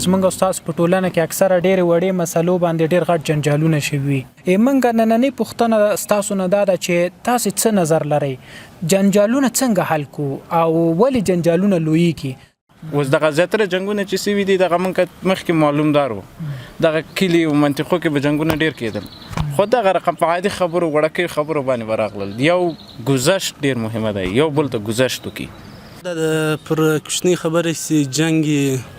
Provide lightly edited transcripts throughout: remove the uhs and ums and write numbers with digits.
زمونږ استاد په ټولنه کې اکثره ډېر وړې مسلو باندې ډېر غټ جنجالونه شوي موږ نننۍ پوښتنه ستاسو نه دا ده چې تاسو څه نظر لرئ جنجالونه څنګه حل کو او ولې جنجالونه لویږي اوس دغه زیاتره جنګونه چې سوي دي دغه موږ مخکې معلوم دارو دغه کلي او منطقو کې به جنګونه ډېر کېدل خو دغه رقم په عادي خبرو وړکۍ خبرو باندې ورغلل یو ګذشت ډېر مهمه ده یو بل ته ګذشت وکړي دا پر کوچنۍ خبرې چې جنګ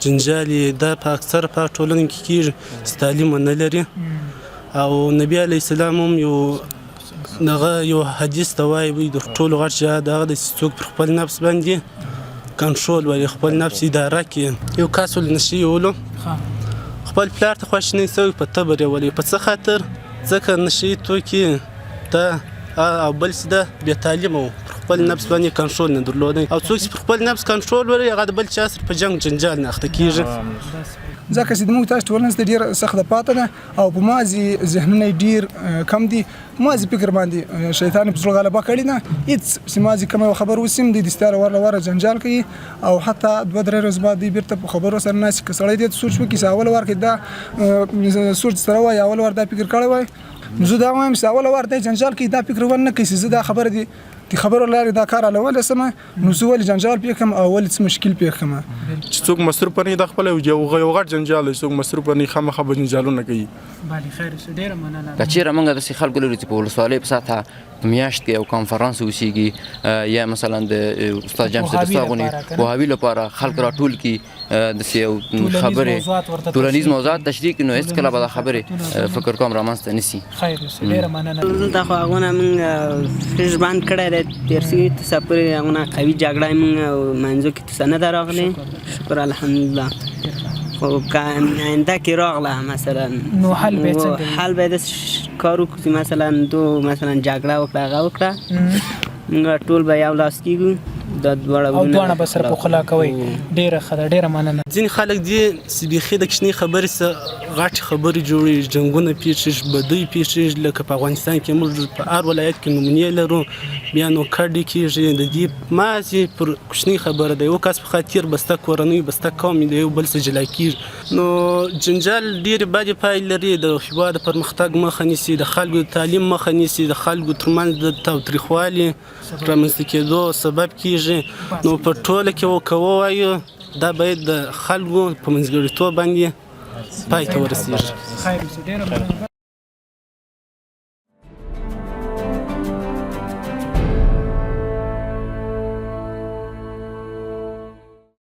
جنجال دا په اکثره په ټولنه کې کېږي چې تعلیم ونه لري او نبي علیه السلام هم یو حدیث ته وایي د ټولو غټ جهاد هغه دی چې څوک پر خپل نفس باندې کنټرول ولري خپل نفس اداره کړي یو کس ولنشي یولو خپل پلار ته خواشینی سوی په تبر یې ولي په څه خاطر ځکه نشي توکي ته او بل څه ده بې تعلیمه و خپل نفس باندې کنټرول نه درلودی او څوک چې پر خپل نفس کنټرول ولري هغه د بل چا سره په جنګ جنجال نه اخته کېږي ځکه چې موږ تاسو ټولنه ډېر سخته پاتې ده او په مازی ذهنونه ډېر کم دي مازی فکر باندې شیطان په زړه غلبه کړی نه هیڅ چې مازی کوم خبر وسیم د ستاره ور جنجال کوي او حتی دوه درې ورځې بعد بیرته په خبرو سره ناس کې سړی دې سوچ وکړي چې اول ور کې دا سوچ سره وای اول ور دا فکر کړی وای زه دا وایم چې اول ور د جنجال کې دا فکر ونه کوي چې دا خبره دي د خبرو لارې دا کار علاوه سمه نو زه ولې جنجال پیښم او ولې څه مشکل پیښم چې څوک مصروف نه د خپل یو غټ جنجال څوک مصروف نه خامخا به جنجالونه کوي بالي خیر ډیره مننه دا چیرې موږ د خلکو لري چې په ولسوالۍ په ساته میاشت کې او کانفرنس وشيږي یا مثلا د استاد جمشید استاغونی وهابي لپاره خلک راټول کی د سیو خبره ټولنیز موضوعات تشریح نو هیڅ کله به خبره فکر کوم رامنځته نسی خیر ډیره مننه دا خو هغه موږ فرزبان کړه د تیرسي تسپر هغه قوي جګړه موږ منځو کې تسنه دراغلي شکر الحمدلله خو آینده کې راغله مثلا نو حل به څنګه حل به د کارو چې مثلا جګړه وکړه موږ ټول به یو لاس کېږو د دوړه به سره په خلا کوي ډیره خدای ډیره مننه ځینې خلک دي چې بیخي د کوچنۍ خبرې څخه غټې خبرې جوړوي جنګونه پیښیږي بدوی پیښیږي لکه په افغانستان کې موږ په هر ولایت کې نمونې لرو بیا نو کډې کېږي د دې مازې پر کوچنۍ خبره د یو کس په خاطر بسته کورنۍ بسته قوم د یو بل څه جلا کېږي نو جنجال ډېرې بدې پایلې لري د هېواد د پرمختګ مخه نیسي د خلکو د تعلیم مخه نیسي د خلکو ترمنځ د تاوتریخوالي رامنځته کېدو سبب کېږي نو په ټوله کې ووایو دا باید د خلکو په منځګړیتوب باندې پای ته ورسیږي